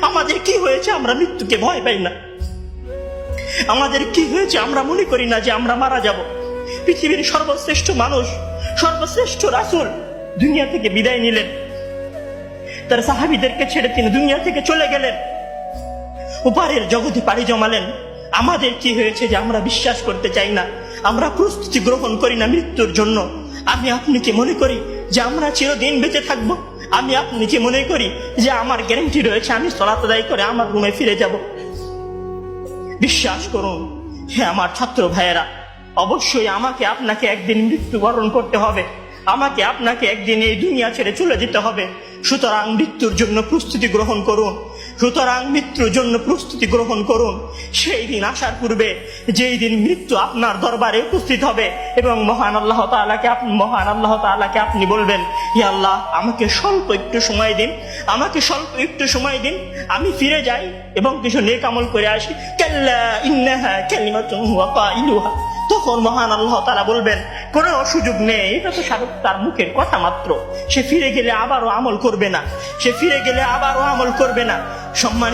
আমাদের কি হয়েছে আমরা মৃত্যুকে ভয় পাই না? আমাদের কি হয়েছে আমরা মনে করি না যে আমরা মারা যাব? পৃথিবীর সর্বশ্রেষ্ঠ মানুষ, সর্বশ্রেষ্ঠ রাসূল দুনিয়া থেকে বিদায় নিলেন, তার সাহাবীদেরকে ছেড়ে তিনি দুনিয়া থেকে চলে গেলেন, উপারের জগতে পাড়ি জমালেন। আমাদের কি হয়েছে যে আমরা বিশ্বাস করতে চাই না, আমরা প্রস্তুতি গ্রহণ করি না মৃত্যুর জন্য? আমি আপনি কি মনে করি যে আমরা চিরদিন বেঁচে থাকবো? আমি আপনি কি মনে করি যে আমার গ্যারান্টি রয়েছে আমি সালাত আদায় করে আমার রুমে ফিরে যাব? বিশ্বাস করুন হে আমার ছাত্র ভাইয়েরা, অবশ্যই আমাকে আপনাকে একদিন মৃত্যুবরণ করতে হবে, আমাকে আপনাকে একদিন এই দুনিয়া ছেড়ে চলে যেতে হবে। সুতরাং মৃত্যুর জন্য প্রস্তুতি গ্রহণ করুন, সুতরাং মৃত্যুর জন্য প্রস্তুতি গ্রহণ করুন। সেই দিন আসার পূর্বে, যেই দিন মৃত্যু আপনার দরবারে উপস্থিত হবে এবং মহান আল্লাহ তাআলাকে আপনি বলবেন, হে আল্লাহ, আমাকে স্বল্প একটু সময় দিন, আমাকে স্বল্প একটু সময় দিন, আমি ফিরে যাই এবং কিছু নেক আমল করে আসি। কাল্লা ইন্নাহা কালিমাতুন হুয়া কাইলুহা। তখন মহান আল্লাহ তাআলা বলবেন, কোনো সুযোগ নেই, এটা তো তার মুখের কথা মাত্র, সে ফিরে গেলে আবারও আমল করবে না, সে ফিরে গেলে আবারও আমল করবে না। সম্মান